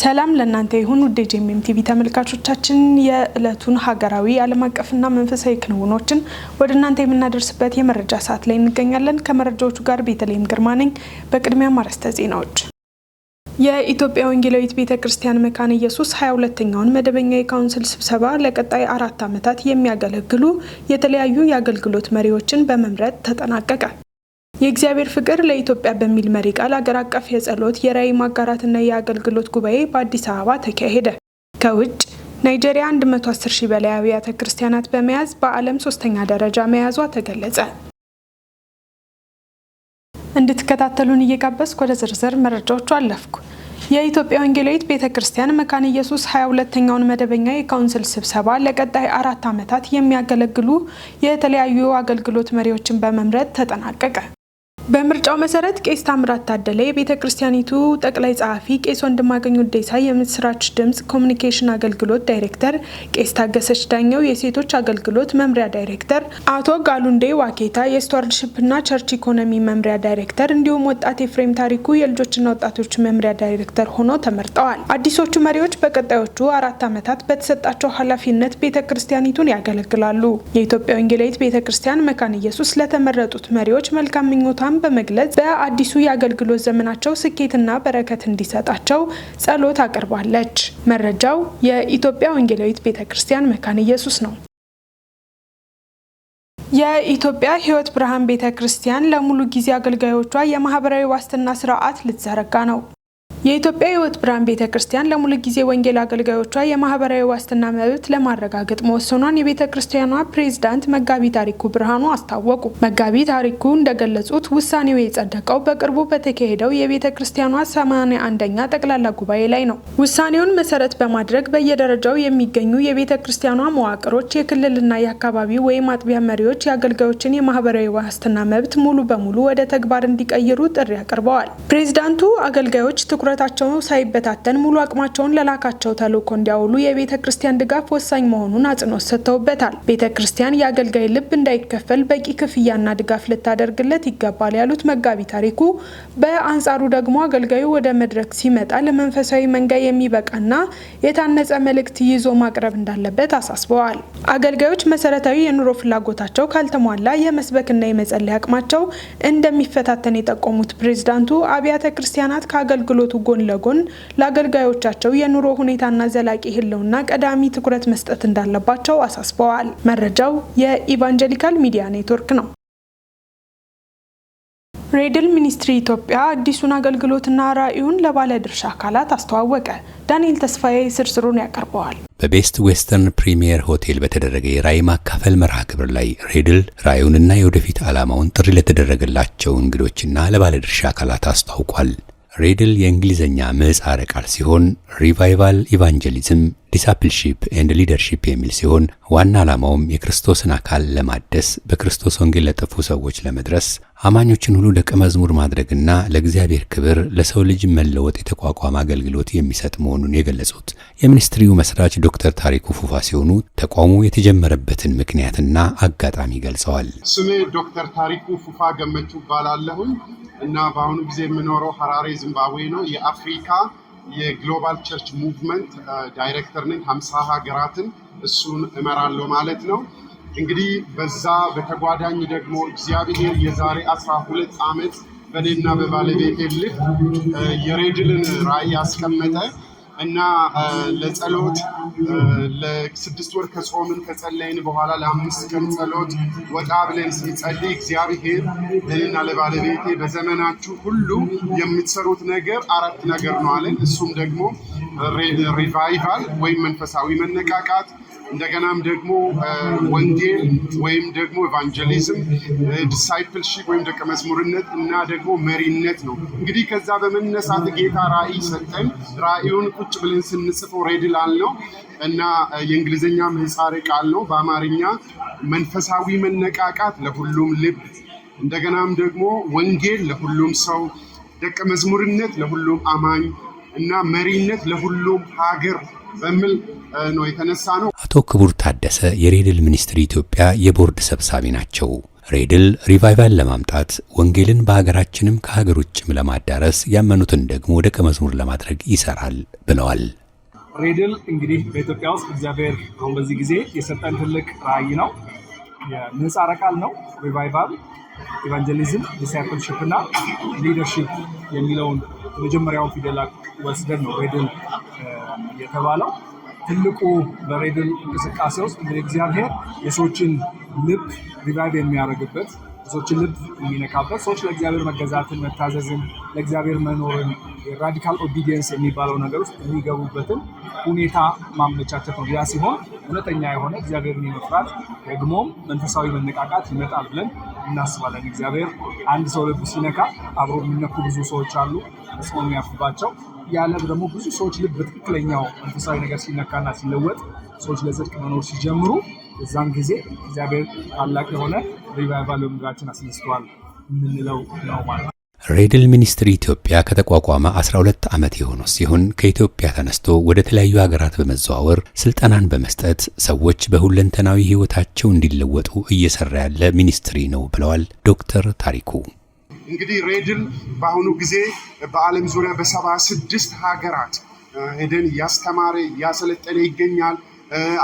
ሰላም ለእናንተ ይሁን ውድ የጄኤምኤም ቲቪ ተመልካቾቻችን የዕለቱን ሀገራዊ ዓለም አቀፍና መንፈሳዊ ክንውኖችን ወደ እናንተ የምናደርስበት የመረጃ ሰዓት ላይ እንገኛለን። ከመረጃዎቹ ጋር ቤተልሔም ግርማ ነኝ። በቅድሚያ ማርስተ ዜናዎች። የኢትዮጵያ ወንጌላዊት ቤተክርስቲያን መካነ ኢየሱስ 22ኛውን መደበኛ የካውንስል ስብሰባ ለቀጣይ 4 ዓመታት የሚያገለግሉ የተለያዩ የአገልግሎት መሪዎችን በመምረጥ ተጠናቀቀ። የእግዚአብሔር ፍቅር ለኢትዮጵያ በሚል መሪ ቃል አገር አቀፍ የጸሎት የራዕይ ማጋራትና የአገልግሎት ጉባኤ በአዲስ አበባ ተካሄደ። ከውጭ ናይጄሪያ 110,000 በላይ አብያተ ክርስቲያናት በመያዝ በዓለም 3ኛ ደረጃ መያዟ ተገለጸ። እንድትከታተሉን እየጋበዝኩ ወደ ዝርዝር መረጃዎቹ አለፍኩ። የኢትዮጵያ ወንጌላዊት ቤተክርስቲያን መካነ ኢየሱስ 22ኛውን መደበኛ የካውንስል ስብሰባ ለቀጣይ 4 ዓመታት የሚያገለግሉ የተለያዩ አገልግሎት መሪዎችን በመምረጥ ተጠናቀቀ። በምርጫው መሰረት ቄስ ታምራት ታደለ የቤተክርስቲያኒቱ ጠቅላይ ጸሐፊ፣ ቄስ ወንድማገኝ ውዴሳ የምስራች ድምጽ ኮሙኒኬሽን አገልግሎት ዳይሬክተር፣ ቄስ ታገሰች ዳኘው የሴቶች አገልግሎት መምሪያ ዳይሬክተር፣ አቶ ጋሉንዴ ዋኬታ የስቱዋርድሺፕና ቸርች ኢኮኖሚ መምሪያ ዳይሬክተር እንዲሁም ወጣት ኤፍሬም ታሪኩ የልጆችና ወጣቶች መምሪያ ዳይሬክተር ሆነው ተመርጠዋል። አዲሶቹ መሪዎች በቀጣዮቹ 4 ዓመታት በተሰጣቸው ኃላፊነት ቤተክርስቲያኒቱን ያገለግላሉ። የኢትዮጵያ ወንጌላዊት ቤተክርስቲያን መካነ ኢየሱስ ለተመረጡት መሪዎች መልካም ምኞቷን በመግለጽ በአዲሱ የአገልግሎት ዘመናቸው ስኬትና በረከት እንዲሰጣቸው ጸሎት አቅርባለች። መረጃው የኢትዮጵያ ወንጌላዊት ቤተክርስቲያን መካነ ኢየሱስ ነው። የኢትዮጵያ ሕይወት ብርሃን ቤተክርስቲያን ለሙሉ ጊዜ አገልጋዮቿ የማህበራዊ ዋስትና ስርዓት ልትዘረጋ ነው። የኢትዮጵያ ሕይወት ብርሃን ቤተክርስቲያን ለሙሉ ጊዜ ወንጌል አገልጋዮቿ የማህበራዊ ዋስትና መብት ለማረጋገጥ መወሰኗን የቤተክርስቲያኗ ፕሬዝዳንት መጋቢ ታሪኩ ብርሃኑ አስታወቁ። መጋቢ ታሪኩ እንደገለጹት ውሳኔው የጸደቀው በቅርቡ በተካሄደው የቤተክርስቲያኗ 81ኛ ጠቅላላ ጉባኤ ላይ ነው። ውሳኔውን መሰረት በማድረግ በየደረጃው የሚገኙ የቤተክርስቲያኗ መዋቅሮች፣ የክልልና የአካባቢ ወይም አጥቢያ መሪዎች የአገልጋዮችን የማህበራዊ ዋስትና መብት ሙሉ በሙሉ ወደ ተግባር እንዲቀይሩ ጥሪ አቅርበዋል። ፕሬዝዳንቱ አገልጋዮች ትኩረታቸው ሳይበታተን ሙሉ አቅማቸውን ለላካቸው ተልዕኮ እንዲያውሉ የቤተ ክርስቲያን ድጋፍ ወሳኝ መሆኑን አጽንኦት ሰጥተውበታል። ቤተ ክርስቲያን የአገልጋይ ልብ እንዳይከፈል በቂ ክፍያና ድጋፍ ልታደርግለት ይገባል ያሉት መጋቢ ታሪኩ፣ በአንጻሩ ደግሞ አገልጋዩ ወደ መድረክ ሲመጣ ለመንፈሳዊ መንጋ የሚበቃና የታነጸ መልእክት ይዞ ማቅረብ እንዳለበት አሳስበዋል። አገልጋዮች መሰረታዊ የኑሮ ፍላጎታቸው ካልተሟላ የመስበክና የመጸለይ አቅማቸው እንደሚፈታተን የጠቆሙት ፕሬዝዳንቱ አብያተ ክርስቲያናት ከአገልግሎቱ ጎን ለጎን ለአገልጋዮቻቸው የኑሮ ሁኔታና ዘላቂ ህልውና ቀዳሚ ትኩረት መስጠት እንዳለባቸው አሳስበዋል። መረጃው የኢቫንጀሊካል ሚዲያ ኔትወርክ ነው። ሬድል ሚኒስትሪ ኢትዮጵያ አዲሱን አገልግሎትና ራዕዩን ለባለድርሻ አካላት አስተዋወቀ። ዳንኤል ተስፋዬ ዝርዝሩን ያቀርበዋል። በቤስት ዌስተርን ፕሪሚየር ሆቴል በተደረገ የራዕይ ማካፈል መርሃ ግብር ላይ ሬድል ራዕዩንና የወደፊት ዓላማውን ጥሪ ለተደረገላቸው እንግዶችና ለባለድርሻ አካላት አስታውቋል። ሬድል የእንግሊዘኛ ምህጻረ ቃል ሲሆን ሪቫይቫል ኢቫንጀሊዝም ዲሳፕልሺፕ ኤንድ ሊደርሺፕ የሚል ሲሆን ዋና ዓላማውም የክርስቶስን አካል ለማደስ በክርስቶስ ወንጌል ለጠፉ ሰዎች ለመድረስ አማኞችን ሁሉ ደቀ መዝሙር ማድረግና ለእግዚአብሔር ክብር ለሰው ልጅ መለወጥ የተቋቋመ አገልግሎት የሚሰጥ መሆኑን የገለጹት የሚኒስትሪው መስራች ዶክተር ታሪኩ ፉፋ ሲሆኑ ተቋሙ የተጀመረበትን ምክንያትና አጋጣሚ ገልጸዋል። ስሜ ዶክተር ታሪኩ ፉፋ ገመቹ እባላለሁ እና በአሁኑ ጊዜ የምኖረው ሐራሬ ዚምባብዌ ነው። የአፍሪካ የግሎባል ቸርች ሙቭመንት ዳይሬክተር ነኝ። 50 ሀገራትን እሱን እመራለሁ ማለት ነው። እንግዲህ በዛ በተጓዳኝ ደግሞ እግዚአብሔር የዛሬ 12 ዓመት በኔና በባለቤቴ ልብ የሬድልን ራዕይ ያስቀመጠ እና ለጸሎት ለ6 ወር ከጾምን ከጸለይን በኋላ ለ5 ቀን ጸሎት ወጣ ብለን ስንጸልይ እግዚአብሔር ለኔና ለባለቤቴ በዘመናችሁ ሁሉ የምትሰሩት ነገር 4 ነገር ነው አለን። እሱም ደግሞ ሪቫይቫል ወይም መንፈሳዊ መነቃቃት፣ እንደገናም ደግሞ ወንጌል ወይም ደግሞ ኢቫንጀሊዝም፣ ዲሳይፕልሺፕ ወይም ደቀ መዝሙርነት እና ደግሞ መሪነት ነው። እንግዲህ ከዛ በመነሳት ጌታ ራዕይ ሰጠን። ራዕዩን ቁጭ ብለን ስንጽፈው ሬድል አልነው እና የእንግሊዝኛ ምህጻረ ቃል ነው። በአማርኛ መንፈሳዊ መነቃቃት ለሁሉም ልብ፣ እንደገናም ደግሞ ወንጌል ለሁሉም ሰው፣ ደቀ መዝሙርነት ለሁሉም አማኝ እና መሪነት ለሁሉም ሀገር በሚል ነው የተነሳ ነው። አቶ ክቡር ታደሰ የሬድል ሚኒስትሪ ኢትዮጵያ የቦርድ ሰብሳቢ ናቸው። ሬድል ሪቫይቫል ለማምጣት ወንጌልን በሀገራችንም ከሀገር ውጭም ለማዳረስ ያመኑትን ደግሞ ደቀ መዝሙር ለማድረግ ይሰራል ብለዋል። ሬድል እንግዲህ በኢትዮጵያ ውስጥ እግዚአብሔር አሁን በዚህ ጊዜ የሰጠን ትልቅ ራዕይ ነው። የምህጻረ ቃል ነው። ሪቫይቫል፣ ኢቫንጀሊዝም፣ ዲሳይፕልሺፕ እና ሊደርሺፕ የሚለውን የመጀመሪያውን ፊደላት ወስደን ነው ሬድል የተባለው። ትልቁ በሬድል እንቅስቃሴ ውስጥ እንግዲህ እግዚአብሔር የሰዎችን ልብ ሪቫይቭ የሚያደርግበት፣ የሰዎችን ልብ የሚነካበት፣ ሰዎች ለእግዚአብሔር መገዛትን፣ መታዘዝን፣ ለእግዚአብሔር መኖርን፣ ራዲካል ኦቢዲየንስ የሚባለው ነገር ውስጥ የሚገቡበትን ሁኔታ ማመቻቸት ነው። ያ ሲሆን እውነተኛ የሆነ እግዚአብሔርን የመፍራት ደግሞም መንፈሳዊ መነቃቃት ይመጣል ብለን እናስባለን። እግዚአብሔር አንድ ሰው ልብ ሲነካ አብሮ የሚነኩ ብዙ ሰዎች አሉ፣ ተጽዕኖ የሚያርፍባቸው። ያለ ደግሞ ብዙ ሰዎች ልብ በትክክለኛው መንፈሳዊ ነገር ሲነካና ሲለወጥ ሰዎች ለጽድቅ መኖር ሲጀምሩ እዛን ጊዜ እግዚአብሔር ታላቅ የሆነ ሪቫይቫል በምድራችን አስነስተዋል የምንለው ነው ማለት ነው። ሬድል ሚኒስትሪ ኢትዮጵያ ከተቋቋመ 12 ዓመት የሆነው ሲሆን ከኢትዮጵያ ተነስቶ ወደ ተለያዩ ሀገራት በመዘዋወር ስልጠናን በመስጠት ሰዎች በሁለንተናዊ ሕይወታቸው እንዲለወጡ እየሰራ ያለ ሚኒስትሪ ነው ብለዋል ዶክተር ታሪኩ። እንግዲህ ሬድል በአሁኑ ጊዜ በዓለም ዙሪያ በ76 ሀገራት ሄደን እያስተማረ እያሰለጠነ ይገኛል።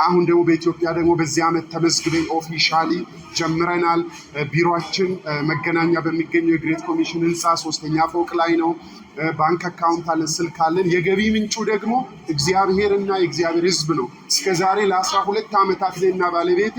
አሁን ደግሞ በኢትዮጵያ ደግሞ በዚህ ዓመት ተመዝግበን ኦፊሻሊ ጀምረናል። ቢሮአችን መገናኛ በሚገኘው የግሬት ኮሚሽን ህንፃ 3ኛ ፎቅ ላይ ነው። ባንክ አካውንት አለን፣ ስልክ አለን። የገቢ ምንጩ ደግሞ እግዚአብሔርና የእግዚአብሔር ሕዝብ ነው። እስከዛሬ ለ12 ዓመታት እኔና ባለቤቴ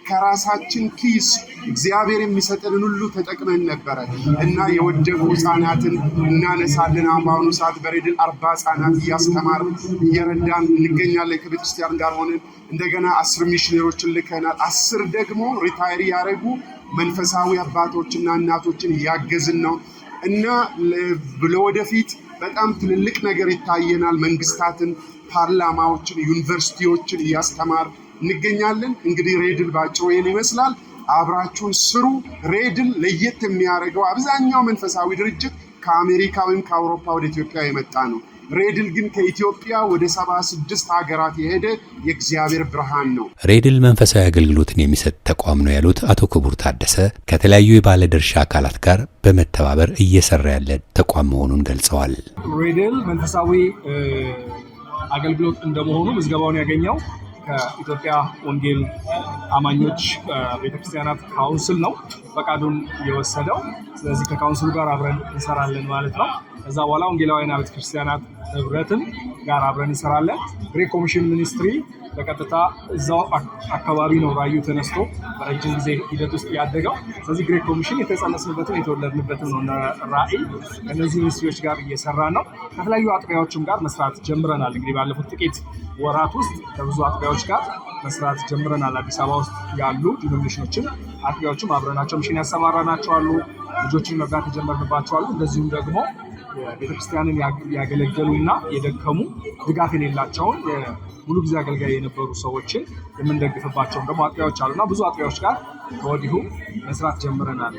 ከራሳችን ኪስ እግዚአብሔር የሚሰጠንን ሁሉ ተጠቅመን ነበረ እና የወደቁ ህፃናትን እናነሳለን። አሁን በአሁኑ ሰዓት በሬድል 40 ህፃናት እያስተማር እየረዳን እንገኛለን ከቤተክርስቲያን ጋር ሆነን። እንደገና 10 ሚሽነሮችን ልከናል። 10 ደግሞ ሪታይር ያደረጉ መንፈሳዊ አባቶችና እናቶችን እያገዝን ነው እና ለወደፊት በጣም ትልልቅ ነገር ይታየናል። መንግስታትን፣ ፓርላማዎችን፣ ዩኒቨርሲቲዎችን እያስተማር እንገኛለን። እንግዲህ ሬድል ባጭሩ ይሄን ይመስላል። አብራችሁን ስሩ። ሬድል ለየት የሚያደርገው አብዛኛው መንፈሳዊ ድርጅት ከአሜሪካ ወይም ከአውሮፓ ወደ ኢትዮጵያ የመጣ ነው። ሬድል ግን ከኢትዮጵያ ወደ 76 ሀገራት የሄደ የእግዚአብሔር ብርሃን ነው። ሬድል መንፈሳዊ አገልግሎትን የሚሰጥ ተቋም ነው ያሉት አቶ ክቡር ታደሰ ከተለያዩ የባለድርሻ አካላት ጋር በመተባበር እየሰራ ያለ ተቋም መሆኑን ገልጸዋል። ሬድል መንፈሳዊ አገልግሎት እንደመሆኑ ምዝገባውን ያገኘው ከኢትዮጵያ ወንጌል አማኞች ቤተክርስቲያናት ካውንስል ነው ፈቃዱን የወሰደው። ስለዚህ ከካውንስሉ ጋር አብረን እንሰራለን ማለት ነው። ከዛ በኋላ ወንጌላውያን ቤተክርስቲያናት ህብረትም ጋር አብረን እንሰራለን። ግሬት ኮሚሽን ሚኒስትሪ በቀጥታ እዛው አካባቢ ነው ራዩ ተነስቶ በረጅም ጊዜ ሂደት ውስጥ ያደገው። ስለዚህ ግሬት ኮሚሽን የተጸነስንበትን የተወለድንበትን ነው ራዕይ ከእነዚህ ሚኒስትሪዎች ጋር እየሰራ ነው። ከተለያዩ አጥቢያዎችም ጋር መስራት ጀምረናል። እንግዲህ ባለፉት ጥቂት ወራት ውስጥ ከብዙ አጥቢያዎች ጋር መስራት ጀምረናል። አዲስ አበባ ውስጥ ያሉ ዲኖሚኔሽኖችን አጥቢያዎችም አብረናቸው ሚሽን ያሰማራናቸው አሉ። ልጆችን መርዳት የጀመርንባቸው አሉ። እንደዚሁም ደግሞ ቤተክርስቲያንን ያገለገሉና የደከሙ ድጋፍ የሌላቸውን ሙሉ ጊዜ አገልጋይ የነበሩ ሰዎችን የምንደግፍባቸውን ደግሞ አጥቢያዎች አሉና ብዙ አጥቢያዎች ጋር ከወዲሁ መስራት ጀምረናል።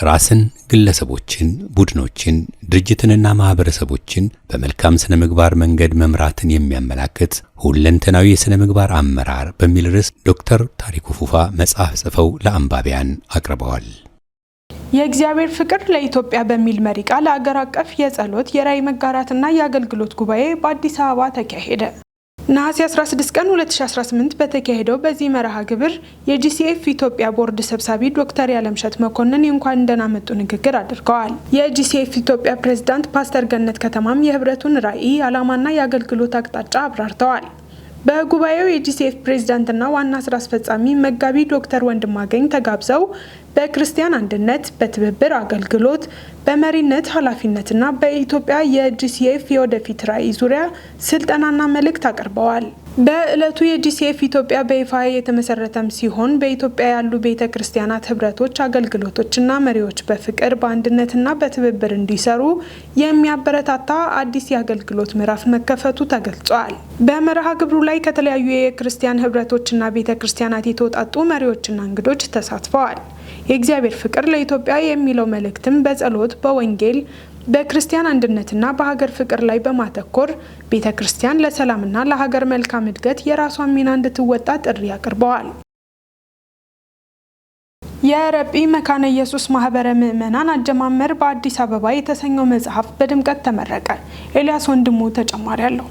ራስን፣ ግለሰቦችን፣ ቡድኖችን፣ ድርጅትንና ማህበረሰቦችን በመልካም ስነ ምግባር መንገድ መምራትን የሚያመላክት ሁለንተናዊ የስነ ምግባር አመራር በሚል ርዕስ ዶክተር ታሪኩ ፉፋ መጽሐፍ ጽፈው ለአንባቢያን አቅርበዋል። የእግዚአብሔር ፍቅር ለኢትዮጵያ በሚል መሪ ቃል አገር አቀፍ የጸሎት የራዕይ መጋራትና የአገልግሎት ጉባኤ በአዲስ አበባ ተካሄደ። ነሐሴ 16 ቀን 2018 በተካሄደው በዚህ መርሃ ግብር የጂሲኤፍ ኢትዮጵያ ቦርድ ሰብሳቢ ዶክተር ያለምሸት መኮንን እንኳን ደህና መጡ ንግግር አድርገዋል። የጂሲኤፍ ኢትዮጵያ ፕሬዝዳንት ፓስተር ገነት ከተማም የህብረቱን ራዕይ ዓላማና የአገልግሎት አቅጣጫ አብራርተዋል። በጉባኤው የጂሲኤፍ ፕሬዝዳንትና ዋና ስራ አስፈጻሚ መጋቢ ዶክተር ወንድማገኝ ተጋብዘው በክርስቲያን አንድነት፣ በትብብር አገልግሎት፣ በመሪነት ኃላፊነትና በኢትዮጵያ የጂሲኤፍ የወደፊት ራዕይ ዙሪያ ስልጠናና መልእክት አቅርበዋል። በዕለቱ የጂሲኤፍ ኢትዮጵያ በይፋ የተመሰረተም ሲሆን በኢትዮጵያ ያሉ ቤተ ክርስቲያናት ህብረቶች፣ አገልግሎቶችና መሪዎች በፍቅር በአንድነትና በትብብር እንዲሰሩ የሚያበረታታ አዲስ የአገልግሎት ምዕራፍ መከፈቱ ተገልጿል። በመርሃ ግብሩ ላይ ከተለያዩ የክርስቲያን ህብረቶችና ቤተ ክርስቲያናት የተውጣጡ መሪዎችና እንግዶች ተሳትፈዋል። የእግዚአብሔር ፍቅር ለኢትዮጵያ የሚለው መልእክትም በጸሎት፣ በወንጌል፣ በክርስቲያን አንድነትና በሀገር ፍቅር ላይ በማተኮር ቤተ ክርስቲያን ለሰላምና ለሀገር መልካም እድገት የራሷን ሚና እንድትወጣ ጥሪ አቅርበዋል። የረጲ መካነ ኢየሱስ ማህበረ ምእመናን አጀማመር በአዲስ አበባ የተሰኘው መጽሐፍ በድምቀት ተመረቀ። ኤልያስ ወንድሙ ተጨማሪ አለው።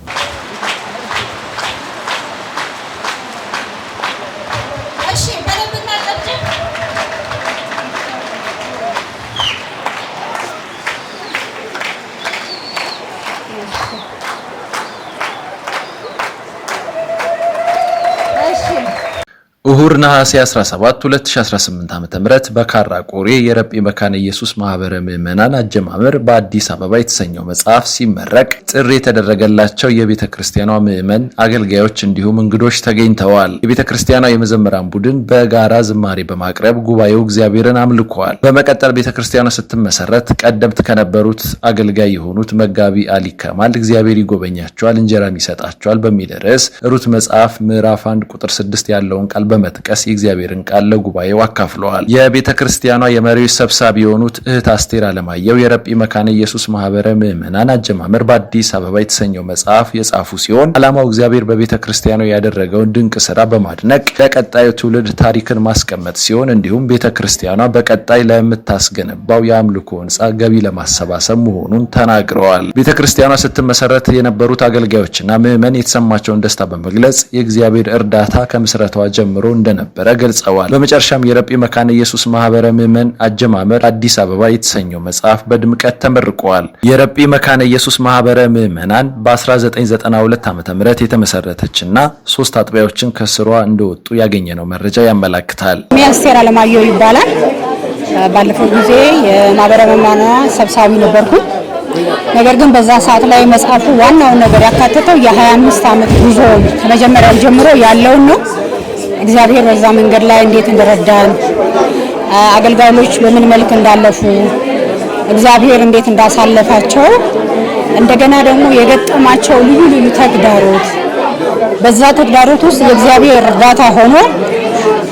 እሁድ ነሐሴ 17 2018 ዓ.ም በካራ ቆሬ የረጲ መካነ ኢየሱስ ማህበረ ምእመናን አጀማመር በአዲስ አበባ የተሰኘው መጽሐፍ ሲመረቅ ጥሪ የተደረገላቸው የቤተ ክርስቲያኗ ምእመን አገልጋዮች እንዲሁም እንግዶች ተገኝተዋል። የቤተ ክርስቲያኗ የመዘምራን ቡድን በጋራ ዝማሬ በማቅረብ ጉባኤው እግዚአብሔርን አምልኳል። በመቀጠል ቤተ ክርስቲያኗ ስትመሰረት ቀደምት ከነበሩት አገልጋይ የሆኑት መጋቢ አሊ ከማል እግዚአብሔር ይጎበኛቸዋል እንጀራም ይሰጣቸዋል በሚል ርዕስ ሩት መጽሐፍ ምዕራፍ 1 ቁጥር 6 ያለውን ቃል በመጥቀስ የእግዚአብሔርን ቃል ለጉባኤው አካፍለዋል። የቤተ ክርስቲያኗ የመሪዎች ሰብሳቢ የሆኑት እህት አስቴር አለማየሁ የረጲ መካነ ኢየሱስ ማህበረ ምእመናን አጀማመር በአዲስ አበባ የተሰኘው መጽሐፍ የጻፉ ሲሆን ዓላማው እግዚአብሔር በቤተ ክርስቲያኗ ያደረገውን ድንቅ ስራ በማድነቅ ለቀጣዩ ትውልድ ታሪክን ማስቀመጥ ሲሆን እንዲሁም ቤተ ክርስቲያኗ በቀጣይ ለምታስገነባው የአምልኮ ሕንጻ ገቢ ለማሰባሰብ መሆኑን ተናግረዋል። ቤተ ክርስቲያኗ ስትመሰረት የነበሩት አገልጋዮችና ምእመን የተሰማቸውን ደስታ በመግለጽ የእግዚአብሔር እርዳታ ከምስረታዋ ጀምሮ እንደነበረ ገልጸዋል። በመጨረሻም የረጲ መካነ ኢየሱስ ማህበረ ምእመን አጀማመር አዲስ አበባ የተሰኘው መጽሐፍ በድምቀት ተመርቋል። የረጲ መካነ ኢየሱስ ማህበረ ምእመናን በ1992 ዓ.ም የተመሰረተችና 3 አጥቢያዎችን ከስሯ እንደወጡ ያገኘነው መረጃ ያመለክታል። አስቴር አለማየሁ ይባላል። ባለፈው ጊዜ የማህበረ ምእመናን ሰብሳቢ ነበርኩ። ነገር ግን በዛ ሰዓት ላይ መጽሐፉ ዋናውን ነገር ያካተተው የ25 ዓመት ጉዞ ከመጀመሪያው ጀምሮ ያለውን ነው። እግዚአብሔር በዛ መንገድ ላይ እንዴት እንደረዳን፣ አገልጋዮች በምን መልክ እንዳለፉ፣ እግዚአብሔር እንዴት እንዳሳለፋቸው፣ እንደገና ደግሞ የገጠማቸው ልዩ ልዩ ተግዳሮት፣ በዛ ተግዳሮት ውስጥ የእግዚአብሔር እርዳታ ሆኖ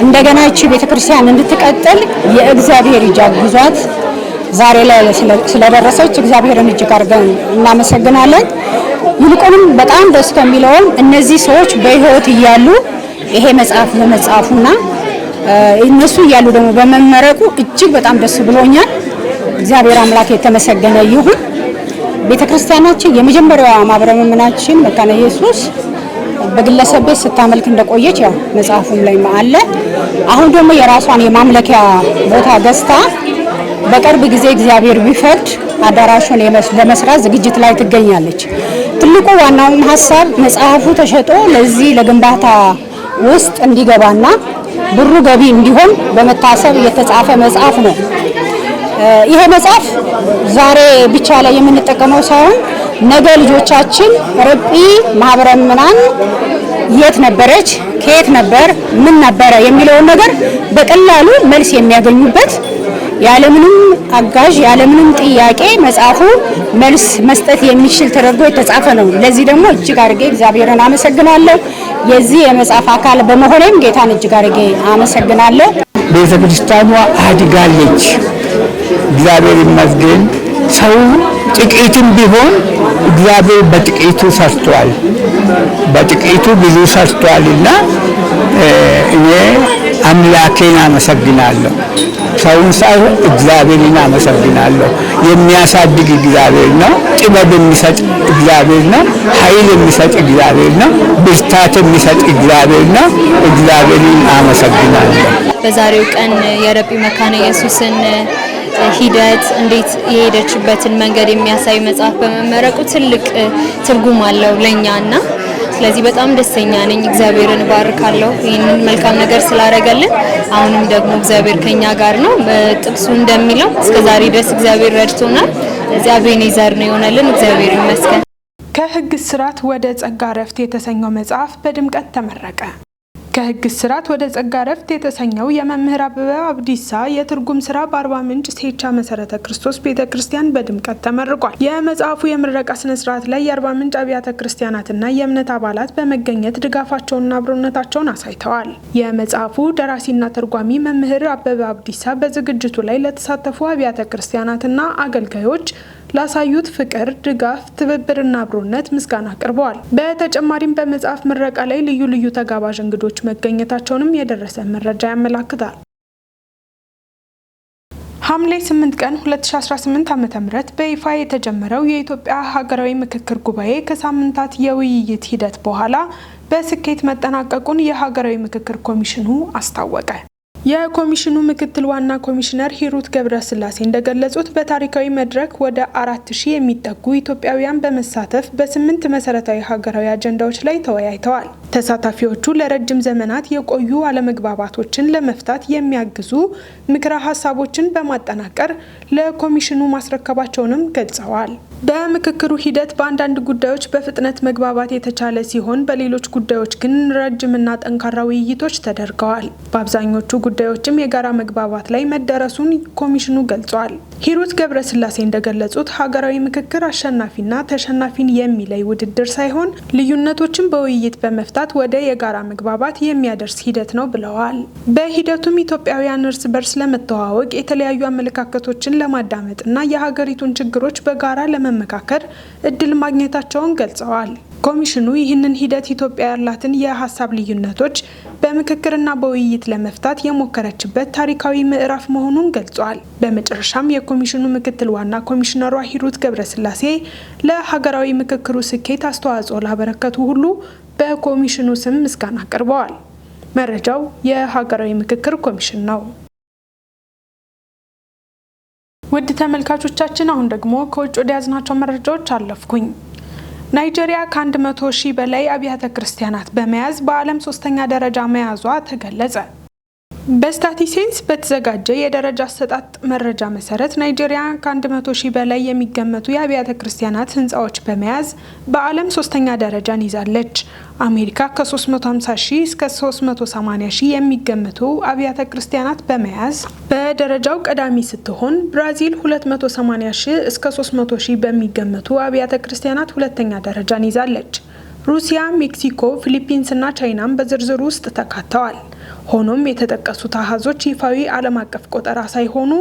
እንደገና እቺ ቤተክርስቲያን እንድትቀጥል የእግዚአብሔር እጅ አግዟት ዛሬ ላይ ስለደረሰች እግዚአብሔርን እጅግ አድርገን እናመሰግናለን። ይልቁንም በጣም ደስ ከሚለው እነዚህ ሰዎች በህይወት እያሉ ይሄ መጽሐፍ ለመጻፉና እነሱ እያሉ ደግሞ በመመረቁ እጅግ በጣም ደስ ብሎኛል። እግዚአብሔር አምላክ የተመሰገነ ይሁን። ቤተክርስቲያናችን የመጀመሪያዋ ማህበረ ምእመናን መካነ ኢየሱስ በግለሰብ ቤት ስታመልክ እንደቆየች ያው መጽሐፉም ላይ አለ። አሁን ደግሞ የራሷን የማምለኪያ ቦታ ገዝታ በቅርብ ጊዜ እግዚአብሔር ቢፈቅድ አዳራሹን ለመስራት ዝግጅት ላይ ትገኛለች። ትልቁ ዋናው ሐሳብ መጽሐፉ ተሸጦ ለዚህ ለግንባታ ውስጥ እንዲገባና ብሩ ገቢ እንዲሆን በመታሰብ የተጻፈ መጽሐፍ ነው። ይሄ መጽሐፍ ዛሬ ብቻ ላይ የምንጠቀመው ሳይሆን ነገ ልጆቻችን ረጲ ማህበረ ምእመናን የት ነበረች፣ ከየት ነበር፣ ምን ነበረ የሚለውን ነገር በቀላሉ መልስ የሚያገኙበት ያለምንም አጋዥ ያለምንም ጥያቄ መጽሐፉ መልስ መስጠት የሚችል ተደርጎ የተጻፈ ነው። ለዚህ ደግሞ እጅግ አድርጌ እግዚአብሔርን አመሰግናለሁ። የዚህ የመጽሐፍ አካል በመሆኔም ጌታን እጅግ አድርጌ አመሰግናለሁ። ቤተክርስቲያኗ አድጋለች። እግዚአብሔር ይመስገን። ሰው ጥቂትም ቢሆን እግዚአብሔር በጥቂቱ ሰርቷል። በጥቂቱ ብዙ ሰርቷልና እኔ አምላኬን አመሰግናለሁ። ሰውን ሳይሆን እግዚአብሔርን አመሰግናለሁ። የሚያሳድግ እግዚአብሔር ነው። ጥበብ የሚሰጥ እግዚአብሔር ነው። ኃይል የሚሰጥ እግዚአብሔር ነው። ብርታት የሚሰጥ እግዚአብሔር ነው። እግዚአብሔርን አመሰግናለሁ። በዛሬው ቀን የረጲ መካነ ኢየሱስን ሂደት እንዴት የሄደችበትን መንገድ የሚያሳይ መጽሐፍ በመመረቁ ትልቅ ትርጉም አለው ለኛና ስለዚህ በጣም ደስተኛ ነኝ። እግዚአብሔርን ባርካለሁ ይህንን መልካም ነገር ስላደረገልን። አሁንም ደግሞ እግዚአብሔር ከኛ ጋር ነው። ጥቅሱ እንደሚለው እስከዛሬ ድረስ እግዚአብሔር ረድቶናል። ስለዚህ አቤኔዘር ነው የሆነልን። እግዚአብሔር ይመስገን። ከሕግ እስራት ወደ ጸጋ ዕረፍት የተሰኘው መጽሐፍ በድምቀት ተመረቀ። ከሕግ እስራት ወደ ጸጋ ዕረፍት የተሰኘው የመምህር አበበ አብዲሳ የትርጉም ስራ በአርባ ምንጭ ሴቻ መሰረተ ክርስቶስ ቤተክርስቲያን በድምቀት ተመርቋል። የመጽሐፉ የምረቃ ስነ ስርዓት ላይ የአርባ ምንጭ አብያተ ክርስቲያናትና የእምነት አባላት በመገኘት ድጋፋቸውንና አብሮነታቸውን አሳይተዋል። የመጽሐፉ ደራሲና ተርጓሚ መምህር አበበ አብዲሳ በዝግጅቱ ላይ ለተሳተፉ አብያተ ክርስቲያናትና አገልጋዮች ላሳዩት ፍቅር፣ ድጋፍ፣ ትብብርና አብሮነት ምስጋና አቅርበዋል። በተጨማሪም በመጽሐፍ ምረቃ ላይ ልዩ ልዩ ተጋባዥ እንግዶች መገኘታቸውንም የደረሰ መረጃ ያመላክታል። ሐምሌ 8 ቀን 2018 ዓ.ም በይፋ የተጀመረው የኢትዮጵያ ሀገራዊ ምክክር ጉባኤ ከሳምንታት የውይይት ሂደት በኋላ በስኬት መጠናቀቁን የሀገራዊ ምክክር ኮሚሽኑ አስታወቀ። የኮሚሽኑ ምክትል ዋና ኮሚሽነር ሂሩት ገብረስላሴ እንደገለጹት በታሪካዊ መድረክ ወደ 4000 የሚጠጉ ኢትዮጵያውያን በመሳተፍ በ8 መሰረታዊ ሀገራዊ አጀንዳዎች ላይ ተወያይተዋል። ተሳታፊዎቹ ለረጅም ዘመናት የቆዩ አለመግባባቶችን ለመፍታት የሚያግዙ ምክረ ሀሳቦችን በማጠናቀር ለኮሚሽኑ ማስረከባቸውንም ገልጸዋል። በምክክሩ ሂደት በአንዳንድ ጉዳዮች በፍጥነት መግባባት የተቻለ ሲሆን በሌሎች ጉዳዮች ግን ረጅምና ጠንካራ ውይይቶች ተደርገዋል። በአብዛኞቹ ጉዳዮችም የጋራ መግባባት ላይ መደረሱን ኮሚሽኑ ገልጿል። ሂሩት ገብረስላሴ እንደገለጹት ሀገራዊ ምክክር አሸናፊና ተሸናፊን የሚለይ ውድድር ሳይሆን ልዩነቶችን በውይይት በመፍታት ወደ የጋራ መግባባት የሚያደርስ ሂደት ነው ብለዋል። በሂደቱም ኢትዮጵያውያን እርስ በርስ ለመተዋወቅ የተለያዩ አመለካከቶችን ለማዳመጥና የሀገሪቱን ችግሮች በጋራ ለመመካከር እድል ማግኘታቸውን ገልጸዋል። ኮሚሽኑ ይህንን ሂደት ኢትዮጵያ ያላትን የሀሳብ ልዩነቶች በምክክርና በውይይት ለመፍታት የሞከረችበት ታሪካዊ ምዕራፍ መሆኑን ገልጿል። በመጨረሻም የኮሚሽኑ ምክትል ዋና ኮሚሽነሯ ሂሩት ገብረስላሴ ለሀገራዊ ምክክሩ ስኬት አስተዋጽኦ ላበረከቱ ሁሉ በኮሚሽኑ ስም ምስጋና አቅርበዋል። መረጃው የሀገራዊ ምክክር ኮሚሽን ነው። ውድ ተመልካቾቻችን አሁን ደግሞ ከውጭ ወደ ያዝናቸው መረጃዎች አለፍኩኝ። ናይጄሪያ ከ100,000 በላይ አብያተ ክርስቲያናት በመያዝ በዓለም 3ኛ ደረጃ መያዟ ተገለጸ። በስታቲስቲክስ በተዘጋጀ የደረጃ አሰጣጥ መረጃ መሰረት ናይጄሪያ ከ100,000 በላይ የሚገመቱ የአብያተ ክርስቲያናት ህንጻዎች በመያዝ በዓለም 3ኛ ደረጃን ይዛለች። አሜሪካ ከ350,000 እስከ 380,000 የሚገመቱ አብያተ ክርስቲያናት በመያዝ በደረጃው ቀዳሚ ስትሆን ብራዚል 280,000 እስከ 300,000 በሚገመቱ አብያተ ክርስቲያናት ሁለተኛ ደረጃን ይዛለች። ሩሲያ፣ ሜክሲኮ፣ ፊሊፒንስ እና ቻይናም በዝርዝሩ ውስጥ ተካተዋል። ሆኖም የተጠቀሱት አሃዞች ይፋዊ ዓለም አቀፍ ቆጠራ ሳይሆኑ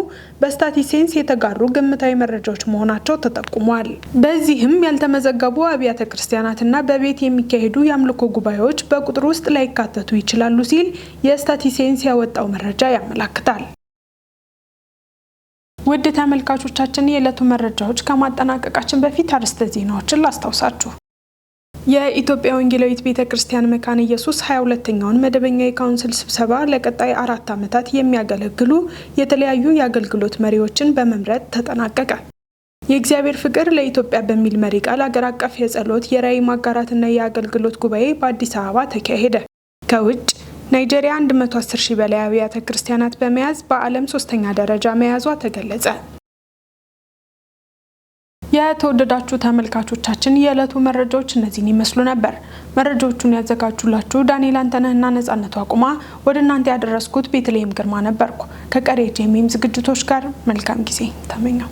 በስታቲስቲክስ የተጋሩ ግምታዊ መረጃዎች መሆናቸው ተጠቁሟል። በዚህም ያልተመዘገቡ አብያተ ክርስቲያናትና በቤት የሚካሄዱ የአምልኮ ጉባኤዎች በቁጥር ውስጥ ላይካተቱ ይችላሉ ሲል የስታቲስቲክስ ያወጣው መረጃ ያመለክታል። ውድ ተመልካቾቻችን የዕለቱ መረጃዎች ከማጠናቀቃችን በፊት አርዕስተ ዜናዎችን ላስታውሳችሁ። የኢትዮጵያ ወንጌላዊት ቤተክርስቲያን መካነ ኢየሱስ 22ኛውን መደበኛ የካውንስል ስብሰባ ለቀጣይ 4 ዓመታት የሚያገለግሉ የተለያዩ የአገልግሎት መሪዎችን በመምረጥ ተጠናቀቀ። የእግዚአብሔር ፍቅር ለኢትዮጵያ በሚል መሪ ቃል አገር አቀፍ የጸሎት የራዕይ ማጋራትና የአገልግሎት ጉባኤ በአዲስ አበባ ተካሄደ። ከውጭ ናይጄሪያ 110,000 በላይ አብያተ ክርስቲያናት በመያዝ በዓለም 3ኛ ደረጃ መያዟ ተገለጸ። የተወደዳችሁ ተመልካቾቻችን የዕለቱ መረጃዎች እነዚህን ይመስሉ ነበር። መረጃዎቹን ያዘጋጁላችሁ ዳንኤል አንተነህና ነጻነቱ አቁማ ወደ እናንተ ያደረስኩት ቤተልሔም ግርማ ነበርኩ። ከቀሪ ጄኤምኤም ዝግጅቶች ጋር መልካም ጊዜ ተመኘው።